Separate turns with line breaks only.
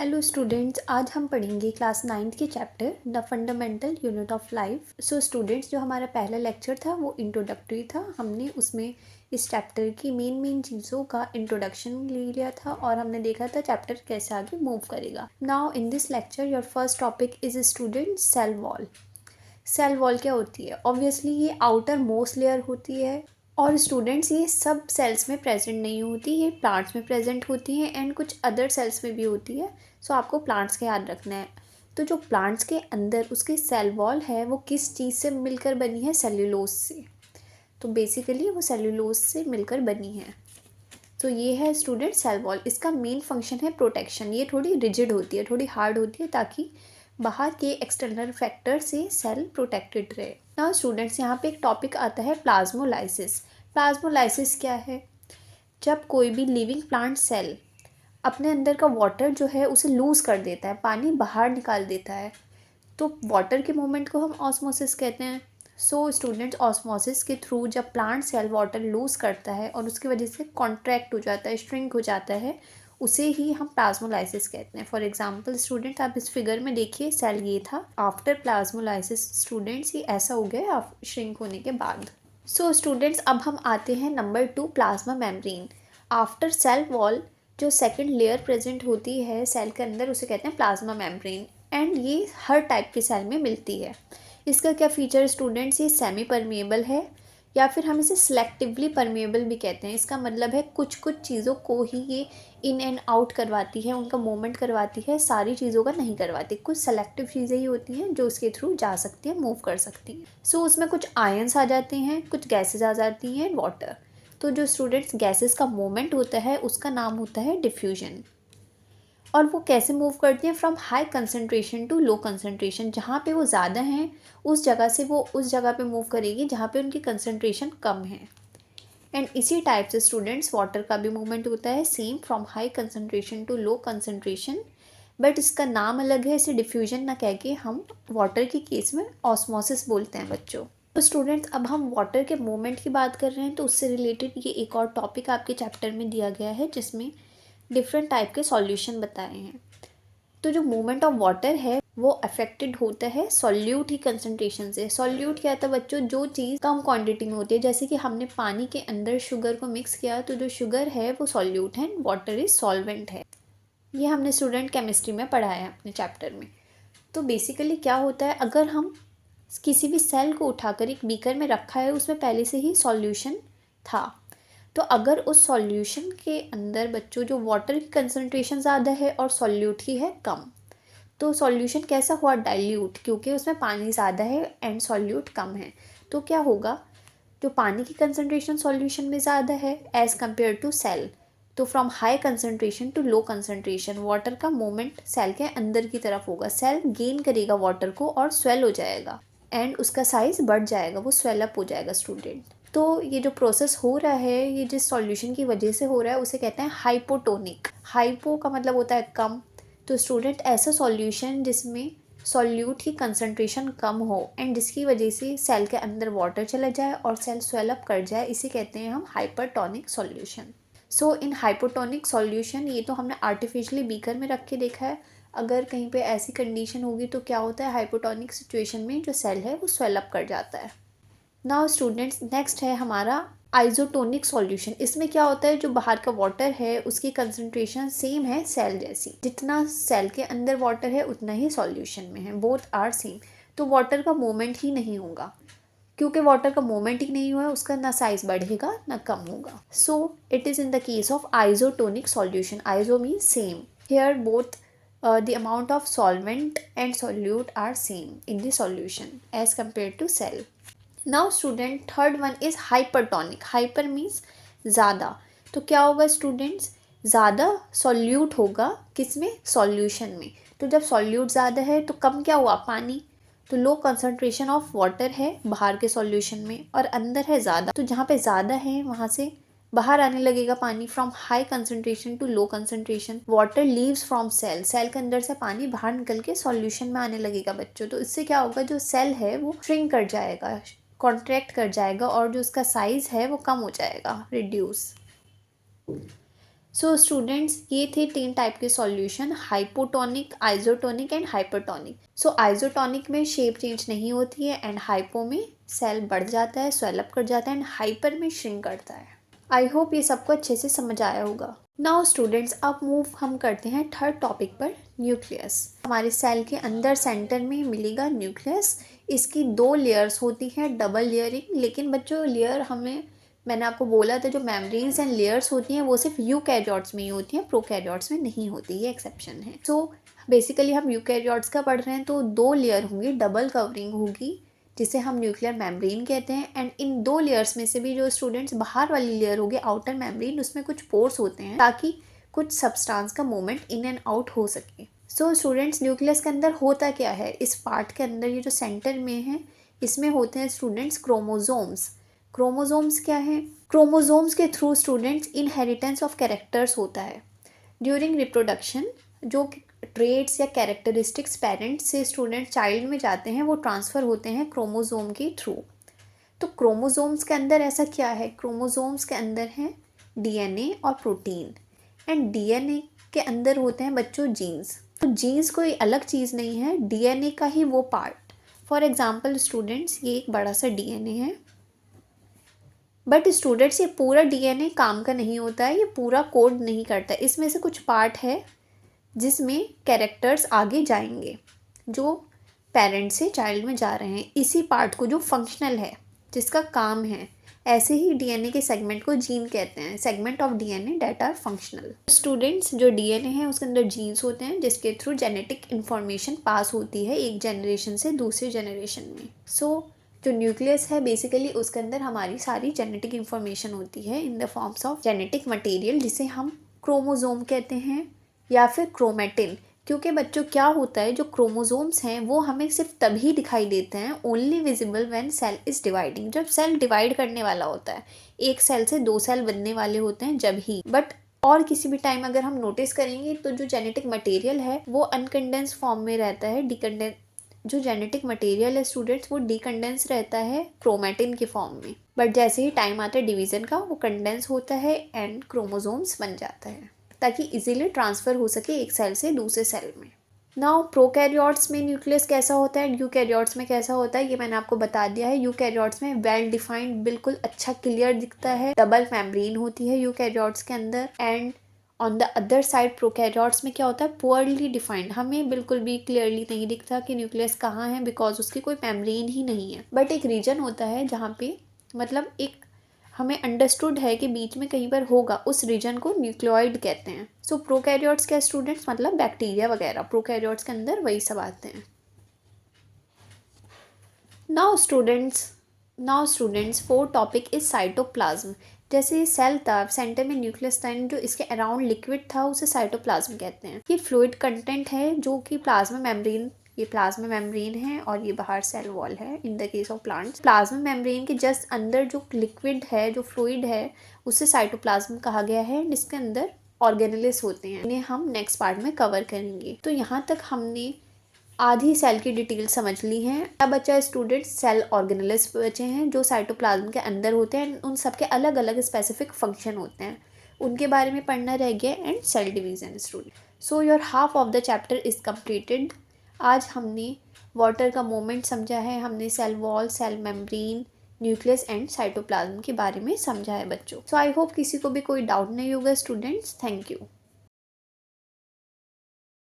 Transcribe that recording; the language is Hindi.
हेलो स्टूडेंट्स, आज हम पढ़ेंगे क्लास 9th के chapter the fundamental unit of life. So students, जो हमारा पहला लेक्चर था वो इंट्रोडक्टरी था। हमने उसमें इस चैप्टर की मेन चीज़ों का इंट्रोडक्शन ले लिया था और हमने देखा था चैप्टर कैसे आगे मूव करेगा। Now in this lecture your first topic is student cell wall. Cell wall क्या होती है? ऑब्वियसली ये आउटर मोस्ट लेयर होती है और स्टूडेंट्स ये सब सेल्स में प्रेजेंट नहीं होती, ये प्लांट्स में प्रेजेंट होती है एंड कुछ अदर सेल्स में भी होती है। सो आपको प्लांट्स का याद रखना है। तो जो प्लांट्स के अंदर उसकी सेल वॉल है वो किस चीज़ से मिलकर बनी है? सेल्यूलोज से। तो बेसिकली वो सेल्यूलोज से मिलकर बनी है। तो ये है स्टूडेंट सेल वॉल। इसका मेन फंक्शन है प्रोटेक्शन। ये थोड़ी रिजिड होती है, थोड़ी हार्ड होती है ताकि बाहर के एक्सटर्नल फैक्टर से सेल प्रोटेक्टेड रहे। नाउ स्टूडेंट्स, यहाँ पे एक टॉपिक आता है प्लाज्मोलाइसिस। प्लाज्मोलाइसिस क्या है? जब कोई भी लिविंग प्लांट सेल अपने अंदर का वाटर जो है उसे लूज़ कर देता है, पानी बाहर निकाल देता है, तो वाटर के मूवमेंट को हम ऑस्मोसिस कहते हैं। सो स्टूडेंट्स, ऑस्मोसिस के थ्रू जब प्लांट सेल वाटर लूज़ करता है और उसकी वजह से कॉन्ट्रैक्ट हो जाता है, श्रिंक हो जाता है, उसे ही हम प्लाज्मोलाइसिस कहते हैं। फॉर एग्जांपल स्टूडेंट, आप इस फिगर में देखिए, सेल ये था। आफ्टर प्लाज्मोलाइसिस स्टूडेंट्स ये ऐसा हो गया श्रिंक होने के बाद। सो स्टूडेंट्स, अब हम आते हैं number 2, plasma membrane. After sale wall जो सेकंड लेयर प्रेजेंट होती है सेल के अंदर उसे कहते हैं प्लाज्मा मेम्ब्रेन एंड ये हर टाइप के सेल में मिलती है। इसका क्या फीचर स्टूडेंट्स? ये सेमी परमेएबल है या फिर हम इसे सिलेक्टिवली परमेएबल भी कहते हैं। इसका मतलब है कुछ कुछ चीज़ों को ही ये इन एंड आउट करवाती है, उनका मूवमेंट करवाती है, सारी चीज़ों का नहीं करवाती। कुछ सेलेक्टिव चीज़ें ही होती हैं जो उसके थ्रू जा सकती हैं, मूव कर सकती हैं। सो उसमें कुछ आयंस आ जाते हैं, कुछ गैसेज आ जाती हैं, वाटर। तो जो स्टूडेंट्स गैसेस का मूवमेंट होता है उसका नाम होता है डिफ्यूजन। और वो कैसे मूव करती हैं? From high concentration to low concentration. जहाँ पे वो ज़्यादा हैं उस जगह से वो उस जगह पे मूव करेगी जहाँ पे उनकी कंसनट्रेशन कम है। एंड इसी टाइप से स्टूडेंट्स वाटर का भी मूवमेंट होता है same, from high concentration to low concentration, but इसका नाम अलग है। इसे डिफ्यूजन ना कह के हम वाटर के केस में ऑस्मोसिस बोलते हैं बच्चों। तो स्टूडेंट्स, अब हम वाटर के मूवमेंट की बात कर रहे हैं तो उससे रिलेटेड ये एक और टॉपिक आपके चैप्टर में दिया गया है जिसमें डिफरेंट टाइप के सॉल्यूशन बताए हैं। तो जो मूवमेंट ऑफ वाटर है वो अफेक्टेड होता है सॉल्यूट ही कंसंट्रेशन से। सॉल्यूट क्या था बच्चों? जो चीज़ कम क्वांटिटी में होती है। जैसे कि हमने पानी के अंदर शुगर को मिक्स किया तो जो शुगर है वो सॉल्यूट है, वाटर इज सॉल्वेंट है। ये हमने स्टूडेंट केमिस्ट्री में पढ़ा है अपने चैप्टर में। तो बेसिकली क्या होता है, अगर हम किसी भी सेल को उठाकर एक बीकर में रखा है, उसमें पहले से ही सॉल्यूशन था, तो अगर उस सॉल्यूशन के अंदर बच्चों जो वाटर की कंसंट्रेशन ज़्यादा है और सॉल्यूट की है कम, तो सॉल्यूशन कैसा हुआ? डाइल्यूट, क्योंकि उसमें पानी ज़्यादा है एंड सॉल्यूट कम है। तो क्या होगा? जो पानी की कंसंट्रेशन सॉल्यूशन में ज़्यादा है एज़ कम्पेयर टू सेल, तो from high concentration to low concentration water का मूवमेंट सेल के अंदर की तरफ होगा। सेल गेन करेगा वाटर को और स्वेल हो जाएगा एंड उसका साइज़ बढ़ जाएगा, वो स्वेल अप हो जाएगा स्टूडेंट। तो ये जो प्रोसेस हो रहा है, ये जिस सॉल्यूशन की वजह से हो रहा है उसे कहते हैं हाइपोटोनिक। हाइपो का मतलब होता है कम। तो स्टूडेंट, ऐसा सॉल्यूशन जिसमें सॉल्यूट की कंसंट्रेशन कम हो एंड जिसकी वजह से सेल के अंदर वाटर चला जाए और सेल स्वेल अप कर जाए, इसे कहते हैं हम हाइपरटोनिक सॉल्यूशन। सो इन हाइपोटोनिक सॉल्यूशन, ये तो हमने आर्टिफिशियली बीकर में रख के देखा है। अगर कहीं पे ऐसी कंडीशन होगी तो क्या होता है? हाइपोटोनिक सिचुएशन में जो सेल है वो स्वेल अप कर जाता है। नाउ स्टूडेंट्स, नेक्स्ट है हमारा आइसोटोनिक सॉल्यूशन। इसमें क्या होता है? जो बाहर का वाटर है उसकी कंसंट्रेशन सेम है सेल जैसी। जितना सेल के अंदर वाटर है उतना ही सॉल्यूशन में है, बोथ आर सेम। तो वाटर का मूवमेंट ही नहीं होगा। क्योंकि वाटर का मूवमेंट ही नहीं हुआ है, उसका ना साइज बढ़ेगा ना कम होगा। So it is in the case of isotonic solution. Iso means same. Here both the amount of solvent and solute are same in the solution as compared to cell. Now student, third one is hypertonic. Hyper means ज़्यादा। तो क्या होगा स्टूडेंट्स? ज़्यादा सॉल्यूट होगा किसमें? सॉल्यूशन में। तो जब सॉल्यूट ज़्यादा है तो कम क्या हुआ? पानी। तो लो कंसंट्रेशन ऑफ वाटर है बाहर के सॉल्यूशन में और अंदर है ज़्यादा। तो जहाँ पे ज़्यादा है वहाँ से बाहर आने लगेगा पानी। From high concentration to low concentration water leaves from cell. Cell के अंदर से पानी बाहर निकल के सॉल्यूशन में आने लगेगा बच्चों। तो इससे क्या होगा? जो सेल है वो श्रिंक कर जाएगा, कॉन्ट्रैक्ट कर जाएगा और जो उसका साइज़ है वो कम हो जाएगा, रिड्यूस। सो स्टूडेंट्स ये थे 3 टाइप के solution, hypotonic, isotonic and hypertonic. So isotonic में शेप चेंज नहीं होती है एंड हाइपो में सेल बढ़ जाता है, स्वेलअप कर जाता है एंड हाइपर में श्रिंक करता है। आई होप ये सबको अच्छे से समझ आया होगा। नाउ स्टूडेंट्स अब मूव हम करते हैं थर्ड टॉपिक पर, न्यूक्लियस। हमारे सेल के अंदर सेंटर में मिलेगा न्यूक्लियस। इसकी 2 लेयर्स होती हैं, डबल लेयरिंग। लेकिन बच्चों लेयर मैंने आपको बोला था जो मेम्ब्रेन्स एंड लेयर्स होती हैं वो सिर्फ यूकैरियोट्स में ही होती हैं, प्रोकैरियोट्स में नहीं होती, ये एक्सेप्शन है। सो बेसिकली हम यूकैरियोट्स का पढ़ रहे हैं तो 2 लेयर होंगी, डबल कवरिंग होगी जिसे हम न्यूक्लियर मेम्ब्रेन कहते हैं। एंड इन 2 लेयर्स में से भी जो स्टूडेंट्स बाहर वाली लेयर होगी आउटर मेम्ब्रेन, उसमें कुछ पोर्स होते हैं ताकि कुछ सब्सटेंस का मूवमेंट इन एंड आउट हो सके। सो स्टूडेंट्स न्यूक्लियस के अंदर होता क्या है, इस पार्ट के अंदर ये जो सेंटर में है इसमें होते हैं स्टूडेंट्स क्रोमोजोम्स। क्रोमोजोम्स क्या है? क्रोमोजोम्स के through students inheritance of characters होता है। ड्यूरिंग रिप्रोडक्शन जो ट्रेट्स या कैरेक्टरिस्टिक्स पेरेंट्स से स्टूडेंट चाइल्ड में जाते हैं वो ट्रांसफ़र होते हैं क्रोमोजोम के थ्रू। तो क्रोमोजोम्स के अंदर ऐसा क्या है? क्रोमोजोम्स के अंदर है डीएनए और प्रोटीन एंड डीएनए के अंदर होते हैं बच्चों जीन्स। तो जीन्स कोई अलग चीज़ नहीं है, डीएनए का ही वो पार्ट। फॉर एग्जांपल स्टूडेंट्स ये एक बड़ा सा डीएनए है, बट स्टूडेंट्स ये पूरा डीएनए काम का नहीं होता है, ये पूरा कोड नहीं करता है। इसमें से कुछ पार्ट है जिसमें कैरेक्टर्स आगे जाएंगे जो पेरेंट से चाइल्ड में जा रहे हैं, इसी पार्ट को जो फंक्शनल है जिसका काम है। ऐसे ही डीएनए के सेगमेंट को जीन कहते हैं, segment of DNA that are functional. Students जो डीएनए है उसके अंदर जीन्स होते हैं जिसके थ्रू जेनेटिक इन्फॉर्मेशन पास होती है एक जनरेशन से दूसरे जनरेशन में। जो न्यूक्लियस है बेसिकली उसके अंदर हमारी सारी जेनेटिक इन्फॉर्मेशन होती है in the forms of genetic material जिसे हम क्रोमोजोम कहते हैं या फिर क्रोमेटिन। क्योंकि बच्चों क्या होता है, जो क्रोमोजोम्स हैं वो हमें सिर्फ तभी दिखाई देते हैं, only visible when cell is dividing, जब सेल डिवाइड करने वाला होता है, एक सेल से 2 सेल बनने वाले होते हैं जब ही। बट और किसी भी टाइम अगर हम नोटिस करेंगे तो जो जेनेटिक मटेरियल है वो अनकंडेंस फॉर्म में रहता है, जो जेनेटिक मटेरियल है स्टूडेंट्स वो डिकंडेंस रहता है क्रोमेटिन के फॉर्म में। बट जैसे ही टाइम आता है डिवीज़न का वो कंडेंस होता है एंड क्रोमोजोम्स बन जाता है ताकि इजीली ट्रांसफ़र हो सके एक सेल से दूसरे सेल में। नाउ प्रोकैरियोट्स में न्यूक्लियस कैसा होता है, यूकैरियोट्स में कैसा होता है, ये मैंने आपको बता दिया है। यूकैरियोट्स में वेल डिफाइंड, बिल्कुल अच्छा क्लियर दिखता है, डबल मेम्ब्रेन होती है यूकैरियोट्स के अंदर। And on the other side prokaryotes में क्या होता है, पुअरली डिफाइंड, हमें बिल्कुल भी क्लियरली नहीं दिखता कि न्यूक्लियस कहाँ है बिकॉज उसकी कोई मेम्ब्रेन ही नहीं है। बट एक रीजन होता है जहाँ पे मतलब एक हमें अंडरस्टूड है कि बीच में कहीं पर होगा, उस रीजन को न्यूक्लियोइड कहते हैं। सो प्रोकैरियोट्स के स्टूडेंट्स मतलब बैक्टीरिया वगैरह, प्रोकैरियोट्स के अंदर वही सब आते हैं। Now students fourth topic is cytoplasm. जैसे ये सेल था, सेंटर में न्यूक्लियस था, जो इसके अराउंड लिक्विड था उसे साइटोप्लाज्म कहते हैं। ये फ्लूइड कंटेंट है जो कि प्लाज्मा मेम्ब्रेन, ये प्लाज्मा मेम्ब्रेन है और ये बाहर सेल वॉल है इन the case of plants. Plasma membrane के जस्ट अंदर जो लिक्विड है, जो फ्लूइड है, उसे साइटोप्लाज्म कहा गया है जिसके अंदर ऑर्गेनेल्स होते हैं। इन्हें हम नेक्स्ट पार्ट में कवर करेंगे। तो यहाँ तक हमने आधी सेल की डिटेल समझ ली है। अब बचा स्टूडेंट सेल ऑर्गेनेल्स बचे हैं जो साइटोप्लाज्म के अंदर होते हैं। उन सबके अलग अलग स्पेसिफिक फंक्शन होते हैं, उनके बारे में पढ़ना रह गया। And cell division student. So your half of the chapter is completed. आज हमने वाटर का मूवमेंट समझा है, हमने cell wall, cell membrane, nucleus and cytoplasm के बारे में समझा है बच्चों। सो आई होप किसी को भी कोई डाउट नहीं होगा स्टूडेंट्स। Thank you.